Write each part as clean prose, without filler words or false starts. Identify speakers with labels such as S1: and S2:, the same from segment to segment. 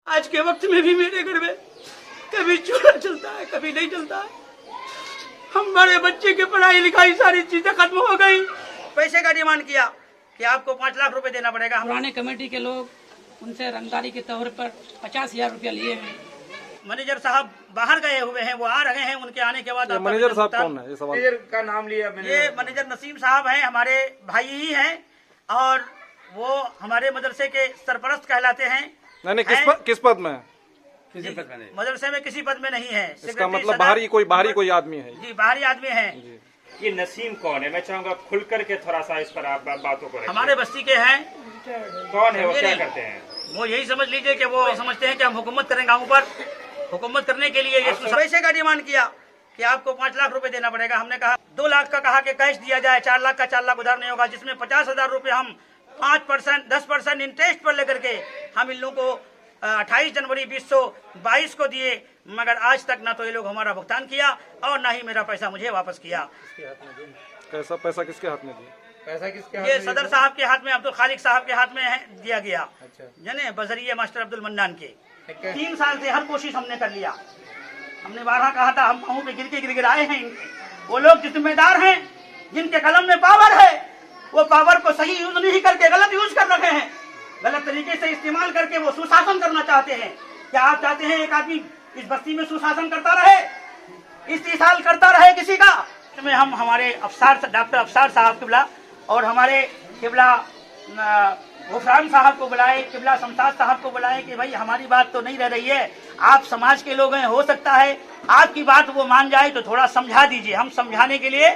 S1: आज के वक्त में भी मेरे घर में कभी चूल्हा चलता है, कभी नहीं चलता है। हमारे बच्चे की पढ़ाई लिखाई सारी चीजें खत्म हो गई। पैसे का डिमांड किया कि आपको 5 लाख रुपए देना पड़ेगा।
S2: पुराने कमेटी के लोग उनसे रंगदारी के तौर पर 50,000 रुपया लिए हैं।
S1: मैनेजर साहब बाहर गए हुए हैं, वो आ रहे हैं। उनके आने के बाद
S3: मैनेजर साहब कौन है? ये सवाल
S4: मैनेजर का नाम लिया मैंने।
S1: ये मैनेजर नसीम साहब हैं, हमारे भाई ही हैं और वो हमारे मदरसे के सरपरस्त कहलाते हैं।
S3: नहीं, किस पद में है?
S4: किसी पद में नहीं।
S1: मदरसे में किसी पद में नहीं है।
S3: इसका मतलब बाहरी कोई आदमी है?
S1: जी, बाहरी आदमी है।
S4: ये नसीम कौन है? मैं चाहूंगा खुल करके थोड़ा सा इस पर आप बातों को रखिए।
S1: हमारे बस्ती के हैं।
S4: कौन है वो, क्या करते हैं?
S1: वो यही समझ लीजिए कि वो समझते हैं कि हम हुकूमत करें गाँव पर। हुकूमत करने के लिए ये पैसे का डिमांड किया कि आपको 5 लाख रुपए देना पड़ेगा। हमने कहा 2 लाख का कहा कि कैश दिया जाए, 4 लाख का 4 लाख उधार नहीं होगा, जिसमें 50,000 रुपए हम 5% 10% इंटरेस्ट पर लेकर के हम इन लोगों को 28 जनवरी 2022 को दिए, मगर आज तक ना तो ये लोग हमारा भुगतान किया और ना ही मेरा पैसा मुझे वापस किया।
S3: कैसा पैसा किसके हाथ में दिया?
S4: पैसा किसके हाथ
S1: ये
S4: में?
S1: सदर साहब के हाथ में, अब्दुल खालिक साहब के हाथ में दिया गया।
S4: अच्छा।
S1: जाने बजरिए मास्टर अब्दुल मन्नान के 3 साल से हर कोशिश हमने कर लिया। हमने 12 कहा था, हम पाँव पे गिर आए हैं। वो लोग जो जिम्मेदार हैं, जिनके कलम में पावर है, वो पावर को सही यूज नहीं करके गलत यूज कर रखे हैं। गलत तरीके से इस्तेमाल करके वो सुशासन करना चाहते हैं। क्या आप चाहते हैं एक आदमी इस बस्ती में सुशासन करता रहे, इस्तेसाल करता रहे किसी का? में हम हमारे अफसर डॉक्टर अफसर साहब किबला और हमारे किबला गुफरान साहब को बुलाए, किबला शमशाद साहब को बुलाए कि भाई हमारी बात तो नहीं रह रही है, आप समाज के लोग हैं, हो सकता है आपकी बात वो मान जाए तो थोड़ा समझा दीजिए। हम समझाने के लिए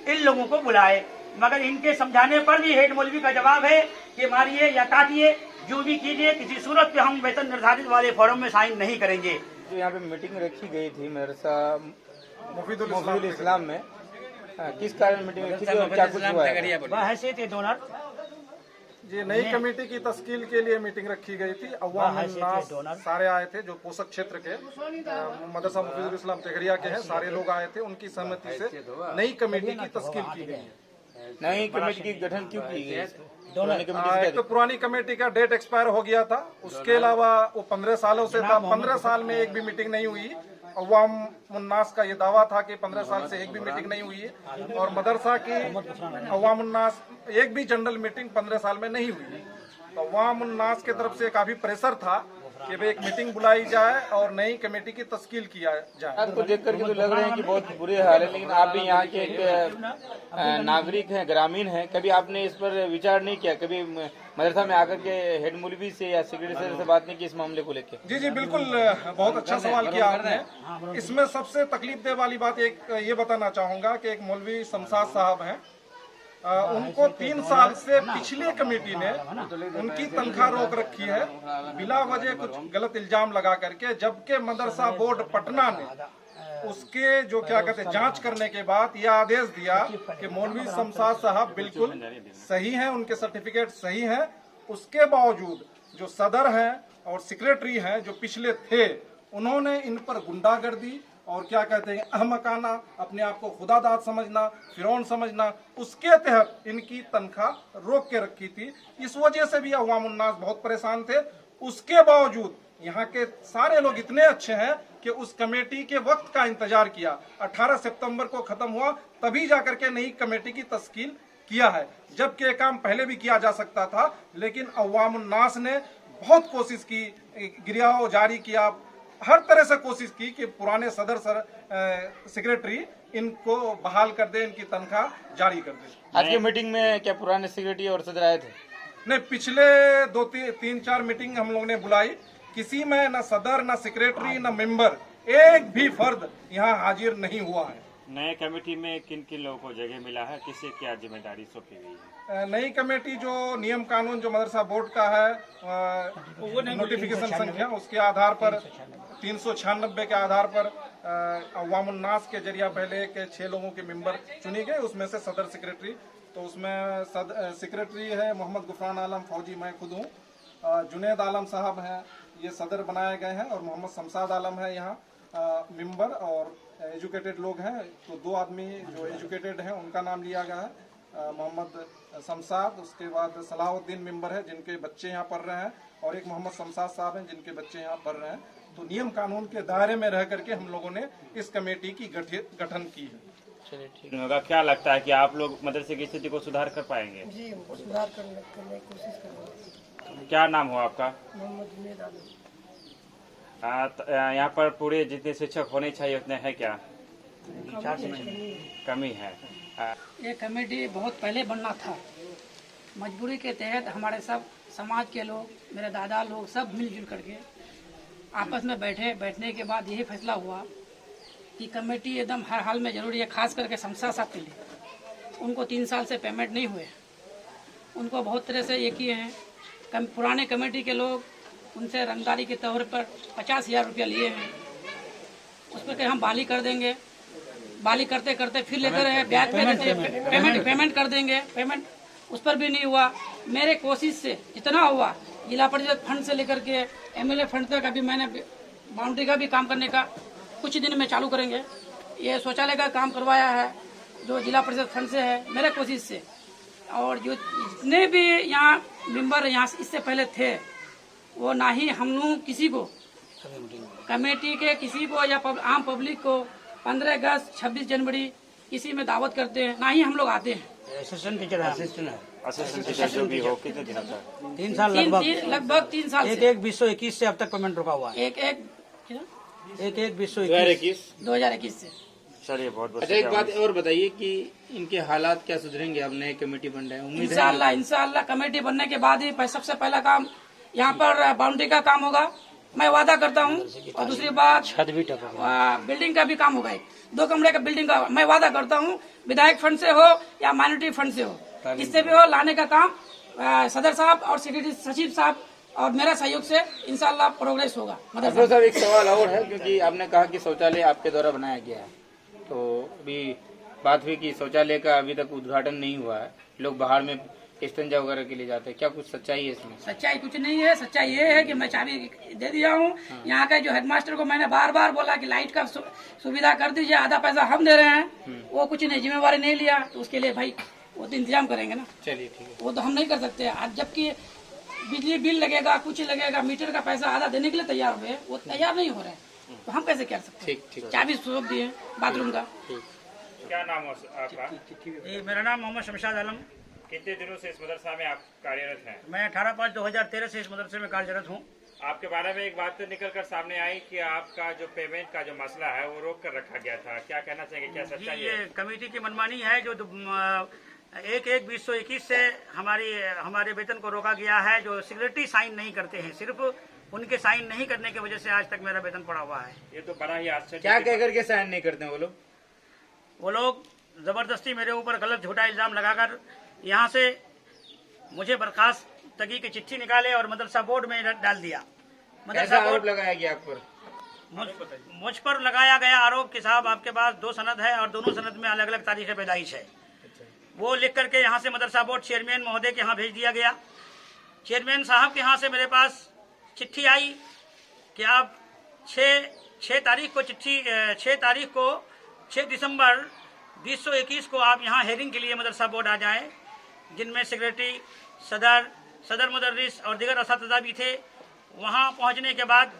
S1: इन लोगों को बुलाए, मगर इनके समझाने पर भी हेड मौलवी का जवाब है कि मारिए या काटिए, जो भी कीजिए, किसी सूरत पे हम वेतन निर्धारित वाले फॉर्म में साइन नहीं करेंगे।
S4: जो यहाँ पे मीटिंग रखी गई थी मदरसा मुफीदुल इस्लाम में, किस कारण मीटिंग रखी थी और क्या कुछ हुआ है?
S1: बहैसियत डोनर
S3: जी, नई कमेटी की तश्कील के लिए मीटिंग रखी गई थी। अवाम उन्नास सारे आए थे, जो पोषक क्षेत्र के मदरसा मुफीदुल इस्लाम तेघरिया के हैं, सारे लोग आए थे। उनकी सहमति से नई कमेटी की तश्कील की गई है।
S4: नई कमेटी की गठन क्यों की गई?
S3: एक तो पुरानी कमेटी का डेट एक्सपायर हो गया था, उसके अलावा वो 15 सालों से था। 15 साल में एक भी मीटिंग नहीं हुई। अवाम उन्नास का ये दावा था कि 15 साल से एक भी मीटिंग नहीं हुई है, और मदरसा की अवाम उन्नास एक भी जनरल मीटिंग 15 साल में नहीं हुई। तो अवाम उन्नास की तरफ से काफी प्रेशर था कि भाई एक मीटिंग बुलाई जाए और नई कमेटी की तश्कील किया जाए।
S4: आपको देख करके तो लग रहे हैं कि बहुत बुरे हाल है, लेकिन आप भी यहाँ के एक नागरिक हैं, ग्रामीण हैं, कभी आपने इस पर विचार नहीं किया? कभी मदरसा में आकर के हेड मौलवी से या सेक्रेटरी से बात नहीं की इस मामले को लेकर?
S3: जी, बिल्कुल, बहुत अच्छा सवाल किया आपने। इसमें सबसे तकलीफ दे वाली बात एक ये बताना चाहूंगा कि एक मौलवी शमशाद साहब हैं, उनको 3 साल से पिछले कमेटी ने उनकी तनख्वाह रोक रखी है बिला वजह कुछ गलत इल्जाम लगा करके, जबकि मदरसा बोर्ड पटना ने उसके जो क्या कहते हैं जांच करने के बाद यह आदेश दिया कि मौलवी शमशाद साहब बिल्कुल सही हैं, उनके सर्टिफिकेट सही हैं। उसके बावजूद जो सदर हैं और सेक्रेटरी हैं जो पिछले थे, उन्होंने इन पर गुंडागर्दी और क्या कहते हैं अहमकाना, अपने आप को खुदादाद समझना, फिरौन समझना, उसके तहत इनकी तनख्वाह रोक के रखी थी। इस वजह से भी अवाम उन्नास बहुत परेशान थे। उसके बावजूद यहाँ के सारे लोग इतने अच्छे हैं कि उस कमेटी के वक्त का इंतजार किया। 18 सितंबर को खत्म हुआ, तभी जाकर के नई कमेटी की तश्कील किया है, जबकि ये काम पहले भी किया जा सकता था। लेकिन अवाम उन्नास ने बहुत कोशिश की, गिरयाव जारी किया, हर तरह से कोशिश की कि पुराने सदर सेक्रेटरी इनको बहाल कर दे, इनकी तनख्वाह जारी कर दे।
S4: आज की मीटिंग में क्या पुराने सेक्रेटरी और सदर आए थे?
S3: नहीं, पिछले 2-3-4 मीटिंग हम लोगों ने बुलाई, किसी में न सदर न सेक्रेटरी न मेंबर, एक भी फर्द यहाँ हाजिर नहीं हुआ है।
S5: नए कमेटी में किन किन लोगों को जगह मिला है, किसे क्या जिम्मेदारी सौंपी गई है?
S3: नई कमेटी जो नियम कानून जो मदरसा बोर्ड का है, नोटिफिकेशन संख्या उसके आधार पर 396 के आधार पर अवाम उन्नास के जरिया पहले के 6 लोगों के मेंबर चुनी गए, उसमें से सदर सेक्रेटरी। तो उसमें सेक्रेटरी है मोहम्मद गुफरान आलम फौजी, मैं खुद हूँ, जुनेद आलम साहब हैं, ये सदर बनाए गए हैं, और मोहम्मद शमशाद आलम है यहाँ मेंबर, और एजुकेटेड लोग हैं। तो 2 आदमी जो एजुकेटेड हैं उनका नाम लिया गया है। मोहम्मद शमशाद, उसके बाद सलाहुद्दीन मेंबर है जिनके बच्चे यहाँ पढ़ रहे हैं, और एक मोहम्मद शमशाद साहब हैं जिनके बच्चे यहाँ पढ़ रहे हैं। तो नियम कानून के दायरे में रह करके हम लोगों ने इस कमेटी की गठन की है।
S4: चलिए ठीक
S5: होगा। क्या लगता है कि आप लोग मदरसे की स्थिति को सुधार कर पाएंगे?
S6: जी, हम सुधार करने की कोशिश करेंगे।
S5: क्या नाम हो आपका?
S6: मोहम्मद जुनेद आलम।
S5: यहाँ पर पूरे जितने शिक्षक होने चाहिए उतने हैं क्या? कमी है।
S2: ये कमेटी बहुत पहले बनना था। मजबूरी के तहत हमारे सब समाज के लोग, मेरे दादा लोग सब मिलजुल करके आपस में बैठने के बाद यही फैसला हुआ कि कमेटी एकदम हर हाल में जरूरी है, खास करके शमशाद साहब के लिए। उनको 3 साल से पेमेंट नहीं हुए, उनको बहुत तरह से ये किए हैं। पुराने कमेटी के लोग उनसे रंगदारी के तौर पर 50,000 रुपया लिए हैं। उस पर हम बाली कर देंगे, बाली करते करते फिर लेते रहे, ब्याज पे देते पेमेंट कर देंगे, पेमेंट उस पर भी नहीं हुआ। मेरे कोशिश से जितना हुआ, जिला परिषद फंड से लेकर के MLA फंड तक अभी मैंने बाउंड्री का भी काम करने का कुछ दिन में चालू करेंगे। ये शौचालय का काम करवाया है जो जिला परिषद फंड से है, मेरे कोशिश से। और जो जितने भी यहाँ मेंबर यहाँ इससे पहले थे, वो ना ही हम लोग किसी को कमेटी के किसी को या आम पब्लिक को 15 अगस्त 26 जनवरी किसी में दावत करते हैं, ना ही हम लोग आते हैं।
S1: असिस्टेंट टीचर है,
S5: असिस्टेंट टीचर जो भी हो, कितने दिनों तक?
S1: 3 साल
S2: लगभग 3 साल से।
S1: 1/1/2021 से अब तक पेमेंट रुका हुआ है।
S5: 2021
S2: 2021 से।
S5: चलिए बहुत बहुत
S4: अच्छा, एक बात और बताइए कि इनके हालात क्या सुधरेंगे? अब नए कमेटी बन रहे हैं, उम्मीद है
S2: इंशाल्लाह कमेटी बनने के बाद ही सबसे पहला काम यहाँ पर बाउंड्री का काम होगा, मैं वादा करता हूँ। और दूसरी बात, छत भी बिल्डिंग का भी काम होगा। 2 कमरे का बिल्डिंग का मैं वादा करता हूँ, विधायक फंड से हो या माइनॉरिटी फंड से हो, इससे भी हो लाने का काम सदर साहब और सेक्रेटरी सचिव साहब और मेरा सहयोग से इंशाल्लाह प्रोग्रेस होगा।
S4: अफरोज साहब, एक सवाल और है, क्योंकि आपने कहा कि शौचालय आपके द्वारा बनाया गया है, तो अभी बात हुई कि शौचालय का अभी तक उद्घाटन नहीं हुआ है, लोग बाहर में इस्तेंजा वगैरह के लिए जाते हैं, क्या कुछ सच्चाई है इसमें?
S2: सच्चाई कुछ नहीं है। सच्चाई ये है कि मैं चाबी दे दिया हूँ। यहाँ का जो हेडमास्टर को मैंने बार बार बोला कि लाइट का सुविधा कर दीजिए, आधा पैसा हम दे रहे हैं, वो कुछ नहीं, जिम्मेवारी नहीं लिया। तो उसके लिए भाई वो तो इंतजाम करेंगे ना।
S4: चलिए ठीक है।
S2: वो तो हम नहीं कर सकते। आज जबकि बिजली बिल लगेगा, कुछ लगेगा, मीटर का पैसा आधा देने के लिए तैयार हुए, वो तैयार नहीं हो रहे, तो हम कैसे कर सकते?
S4: ठीक।
S2: चाबी सौंप दिए बाथरूम का।
S5: क्या नाम है आपका?
S1: मेरा नाम मोहम्मद शमशाद आलम।
S5: कितने दिनों से इस मदरसा में आप कार्यरत हैं?
S1: मैं 18/5/2013 से इस मदरसे में कार्यरत हूँ।
S5: आपके बारे में एक बात तो निकल कर सामने आई कि आपका जो पेमेंट का जो मसला है वो रोक कर रखा गया था, क्या कहना चाहिए, क्या सच्चाई
S1: ये
S5: है?
S1: कमेटी की मनमानी है जो 1/1/2021 से हमारे वेतन को रोका गया है। जो सेक्रेटरी साइन नहीं करते हैं, सिर्फ उनके साइन नहीं करने की वजह से आज तक मेरा वेतन पड़ा हुआ है।
S5: ये तो बड़ा ही आश्चर्य।
S4: क्या कह करके साइन नहीं करते हैं वो लोग?
S1: जबरदस्ती मेरे ऊपर गलत झूठा इल्जाम लगाकर यहाँ से मुझे बर्खास्तगी की चिट्ठी निकाले और मदरसा बोर्ड में डाल दिया।
S4: कैसा आरोप लगाया गया आप पर?
S1: मुझ पर लगाया गया आरोप कि साहब आपके पास 2 सनद है और दोनों सनद में अलग अलग तारीख पैदाइश है। वो लिख करके यहाँ से मदरसा बोर्ड चेयरमैन महोदय के यहाँ भेज दिया गया। चेयरमैन साहब के यहाँ से मेरे पास चिट्ठी आई कि आप 6 दिसंबर 2021 को आप यहाँ हेयरिंग के लिए मदरसा बोर्ड आ जाएं, जिनमें सेक्रेटरी, सदर मुदर्रिस और दीगर असातिज़ा भी थे। वहाँ पहुँचने के बाद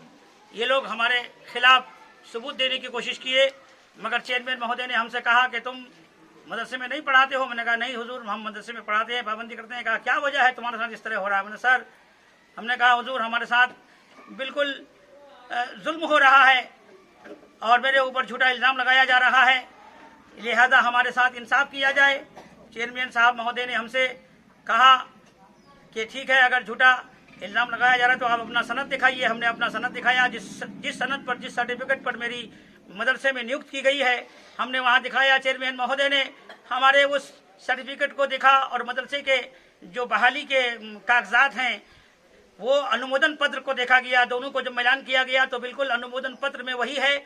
S1: ये लोग हमारे खिलाफ सबूत देने की कोशिश किए, मगर चेयरमैन महोदय ने हमसे कहा कि तुम मदरसे में नहीं पढ़ाते हो। मैंने कहा नहीं हुजूर, हम मदरसे में पढ़ाते हैं, पाबंदी करते हैं। कहा क्या वजह है तुम्हारे साथ इस तरह हो रहा है? मैंने सर, हमने कहा हुजूर हमारे साथ बिल्कुल जुल्म हो रहा है और मेरे ऊपर झूठा इल्ज़ाम लगाया जा रहा है, लिहाजा हमारे साथ इंसाफ किया जाए। चेयरमैन साहब महोदय ने हमसे कहा कि ठीक है, अगर झूठा इल्ज़ाम लगाया जा रहा है तो आप अपना सनद दिखाइए। हमने अपना सनद दिखाया, जिस सनद पर, जिस सर्टिफिकेट पर मेरी मदरसे में नियुक्त की गई है, हमने वहाँ दिखाया। चेयरमैन महोदय ने हमारे उस सर्टिफिकेट को देखा और मदरसे के जो बहाली के कागजात हैं वो अनुमोदन पत्र को देखा गया। दोनों को जब मिलान किया गया तो बिल्कुल अनुमोदन पत्र में वही है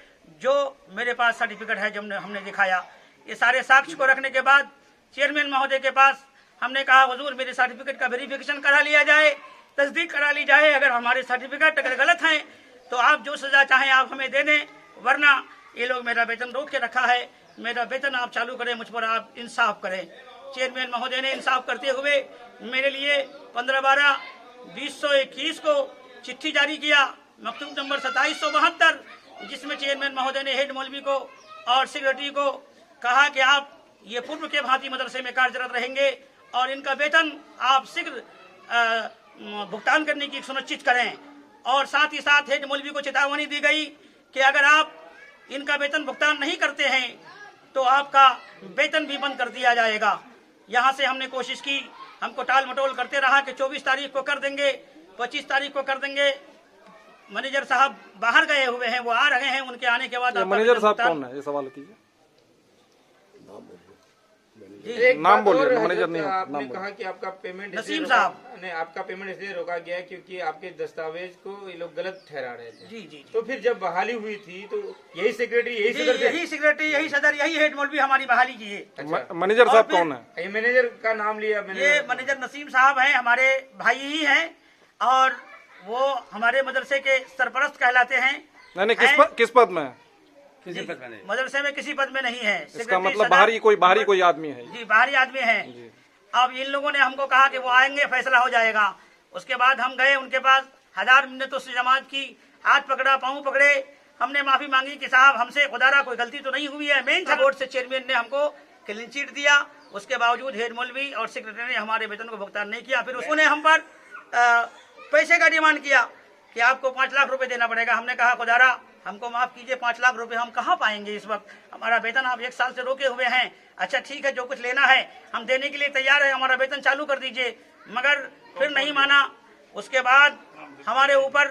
S1: जो मेरे पास सर्टिफिकेट है, जब हमने दिखाया। ये सारे साक्ष्य को रखने के बाद चेयरमैन महोदय के पास हमने कहा हुजूर मेरे सर्टिफिकेट का वेरिफिकेशन करा लिया जाए, तस्दीक करा ली जाए। अगर हमारे सर्टिफिकेट अगर गलत हैं तो आप जो सजा चाहें आप हमें दे दें, वरना ये लोग मेरा वेतन रोक के रखा है, मेरा वेतन आप चालू करें, मुझ पर आप इंसाफ करें। चेयरमैन महोदय ने इंसाफ करते हुए मेरे लिए 15/12/2021 को चिट्ठी जारी किया, मकतूब नंबर 2772, जिसमें चेयरमैन महोदय ने हेड मौलवी को और सेक्रेटरी को कहा कि आप ये पूर्व के भांति मदरसे में कार्यरत रहेंगे और इनका वेतन आप शीघ्र भुगतान करने की सुनिश्चित करें। और साथ ही साथ हेड मौलवी को चेतावनी दी गई कि अगर आप इनका वेतन भुगतान नहीं करते हैं तो आपका वेतन भी बंद कर दिया जाएगा। यहाँ से हमने कोशिश की, हमको टाल मटोल करते रहा कि 24 तारीख को कर देंगे, 25 तारीख को कर देंगे। मैनेजर साहब बाहर गए हुए हैं, वो आ रहे हैं, उनके आने के बाद
S3: मैनेजर साहब कौन है, ये सवाल कीजिए।
S4: नाम बोलिए,
S3: मैनेजर नहीं।
S4: आपने कहा कि आपका पेमेंट
S1: नसीम साहब
S4: ने आपका पेमेंट इसलिए रोका गया क्योंकि आपके दस्तावेज को ये लोग गलत ठहरा रहे थे।
S1: जी।
S4: तो फिर जब बहाली हुई थी तो यही सेक्रेटरी यही
S1: सदर यही हेड मौलवी हमारी बहाली की है।
S4: अच्छा।
S3: मैनेजर साहब कौन है?
S4: ये मैनेजर का नाम लिया मैंने।
S1: ये मैनेजर नसीम साहब हैं, हमारे भाई ही हैं और वो हमारे मदरसे के सरपरस्त कहलाते हैं।
S3: नहीं, किस पद में है?
S1: मदरसे में किसी पद में नहीं है।
S3: इसका मतलब बाहरी कोई आदमी है?
S1: जी, बाहरी आदमी है। अब इन लोगों ने हमको कहा कि वो आएंगे, फैसला हो जाएगा। उसके बाद हम गए उनके पास, 1000 मिन्नतों से जमात की, हाथ पकड़ा, पाँव पकड़े, हमने माफी मांगी कि साहब हमसे खुदारा कोई गलती तो नहीं हुई है। मेन बोर्ड से चेयरमैन ने हमको क्लीन चिट दिया, उसके बावजूद हेड मौलवी और सेक्रेटरी ने हमारे वेतन को भुगतान नहीं किया। फिर उसने हम पर पैसे का डिमांड किया कि आपको 5 लाख रुपए देना पड़ेगा। हमने कहा खुदारा हमको माफ कीजिए, 5 लाख रुपए हम कहाँ पाएंगे इस वक्त, हमारा वेतन आप 1 साल से रोके हुए हैं। अच्छा ठीक है, जो कुछ लेना है हम देने के लिए तैयार है, हमारा वेतन चालू कर दीजिए। मगर फिर नहीं माना। उसके बाद हमारे ऊपर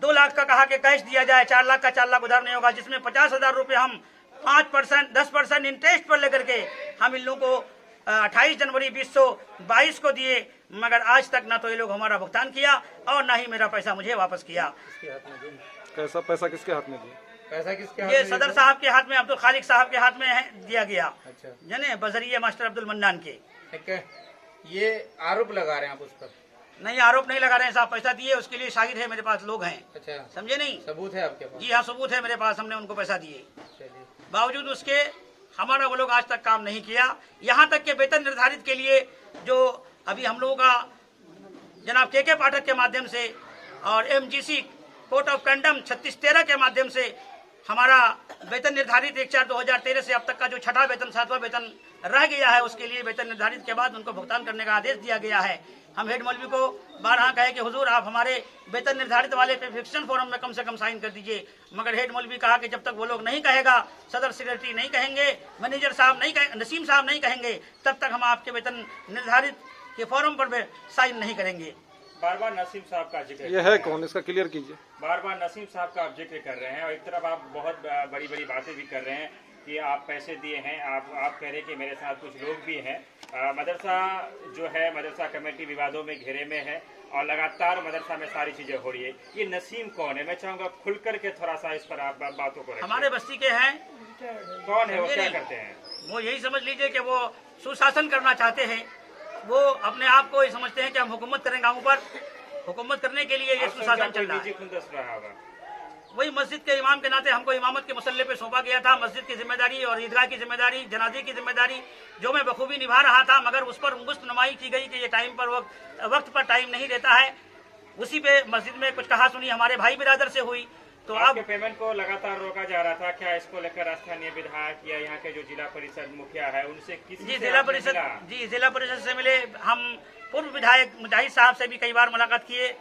S1: 2 लाख का कहा कि कैश दिया जाए, 4 लाख का 4 लाख उधार नहीं होगा, जिसमें 50,000 रुपये हम 5% 10% इंटरेस्ट पर लेकर के हम इन लोगों को 28 जनवरी 2022 को दिए। मगर आज तक ना तो ये लोग हमारा भुगतान किया और ना ही मेरा पैसा मुझे वापस किया।
S3: कैसा पैसा किसके हाथ में दिया?
S4: पैसा किसके हाथ
S1: ये
S4: में?
S1: सदर साहब के हाथ में, अब्दुल खालिक साहब के हाथ में दिया गया।
S4: अच्छा।
S1: जाने बजरिया मास्टर अब्दुल मन्नान के।
S4: ठीक है, ये आरोप लगा रहे हैं आप उस पर?
S1: नहीं, आरोप नहीं लगा रहे हैं साहब, पैसा दिए, उसके लिए शाहिद है मेरे पास, लोग हैं।
S4: अच्छा,
S1: समझे नहीं?
S4: सबूत है आपके पास?
S1: जी हाँ, सबूत है मेरे पास, हमने उनको पैसा दिए।
S4: चलिए।
S1: बावजूद उसके हमारा वो लोग आज तक काम नहीं किया। यहाँ तक के वेतन निर्धारित के लिए जो अभी हम लोगों का जनाब के पाठक के माध्यम से और MGC कोर्ट ऑफ कंडम 3613 के माध्यम से हमारा वेतन निर्धारित 1/4/2013 से अब तक का जो छठा वेतन 7वां वेतन रह गया है, उसके लिए वेतन निर्धारित के बाद उनको भुगतान करने का आदेश दिया गया है। हम हेड मौलवी को 12 कहे कि हुजूर आप हमारे वेतन निर्धारित वाले पे फिक्शन फॉर्म में कम से कम साइन कर दीजिए। मगर हेड मौलवी कहा कि जब तक वो लोग नहीं कहेगा, सदर सेक्रेटरी नहीं कहेंगे, मैनेजर साहब नहीं कहेंगे, नसीम साहब नहीं कहेंगे, तब तक हम आपके वेतन निर्धारित के फॉर्म पर साइन नहीं करेंगे।
S5: बार बार नसीम साहब का जिक्र,
S3: ये है कौन, इसका क्लियर कीजिए।
S5: बार बार नसीम साहब का आप जिक्र कर रहे हैं और एक तरफ आप बहुत बड़ी बड़ी बातें भी कर रहे हैं कि आप पैसे दिए हैं। आप कह रहे हैं कि मेरे साथ कुछ लोग भी हैं। मदरसा जो है, मदरसा कमेटी विवादों में घेरे में है और लगातार मदरसा में सारी चीजें हो रही है। ये नसीम कौन है? मैं चाहूंगा खुल करके थोड़ा सा इस पर आप बातों को रखें।
S1: हमारे बस्ती के हैं।
S5: कौन है वो, क्या करते हैं
S1: वो? यही समझ लीजिए कि वो सुशासन करना चाहते हैं। वो अपने आप को ये समझते हैं कि हम हुकूमत करें गाँव पर, हुकूमत करने के लिए ये सुशासन चल रहा है। वही मस्जिद के इमाम के नाते हमको इमामत के मुसल्ले पे सौंपा गया था। मस्जिद की जिम्मेदारी और ईदगाह की जिम्मेदारी, जनाजे की जिम्मेदारी जो मैं बखूबी निभा रहा था, मगर उस पर मुस्तनमाई की गई कि ये टाइम पर वक्त पर टाइम नहीं देता है। उसी पे मस्जिद में कुछ कहा सुनी हमारे भाई बिरादर से हुई। तो
S5: आपके पेमेंट को लगातार रोका जा रहा था, क्या इसको लेकर स्थानीय विधायक या यहाँ के जो जिला परिषद मुखिया है उनसे किसी
S1: जी जिला परिषद से मिले। हम पूर्व विधायक मुजाहिद साहब से भी कई बार मुलाकात किए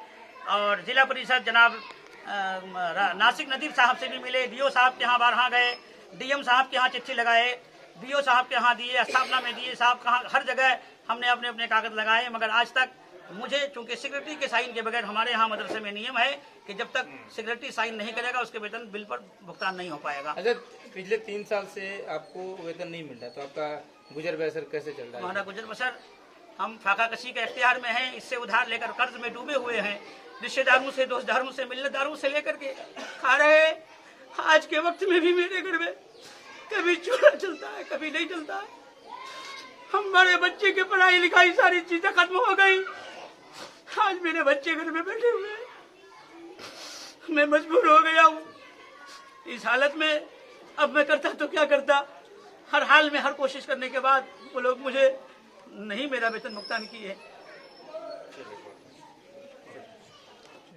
S1: और जिला परिषद जनाब नासिक नदीर साहब से भी मिले। DO साहब के यहाँ बारहा गए, DM साहब के यहाँ चिट्ठी लगाए, BO साहब के यहाँ दिए, स्थापना में दिए, साहब कहाँ, हर जगह हमने अपने अपने कागज लगाए। मगर आज तक मुझे, चूंकि सेक्रेटरी के साइन के बगैर हमारे यहाँ मदरसे में नियम है कि जब तक सेक्रेटरी साइन नहीं करेगा उसके वेतन बिल पर भुगतान नहीं हो पाएगा।
S4: अच्छा, पिछले 3 साल से आपको वेतन नहीं मिल रहा, तो आपका गुजर बसर कैसे चल रहा है?
S1: हमारा गुजर बसर, हम फाका कशी के इख्तियार में हैं, इससे उधार लेकर कर्ज में डूबे हुए हैं, रिश्तेदारों से, दोस्तदारों से, मिलतदारों से लेकर के खा रहे हैं। आज के वक्त में भी मेरे घर में कभी चूल्हा चलता है, कभी नहीं चलता है। हमारे बच्चे की पढ़ाई लिखाई सारी चीजें खत्म हो गई। आज मेरे बच्चे घर में बैठे हुए हैं, मैं मजबूर हो गया हूँ। इस हालत में अब मैं करता तो क्या करता। हर हाल में हर कोशिश करने के बाद वो लोग मुझे नहीं मेरा वेतन भुगतान किए।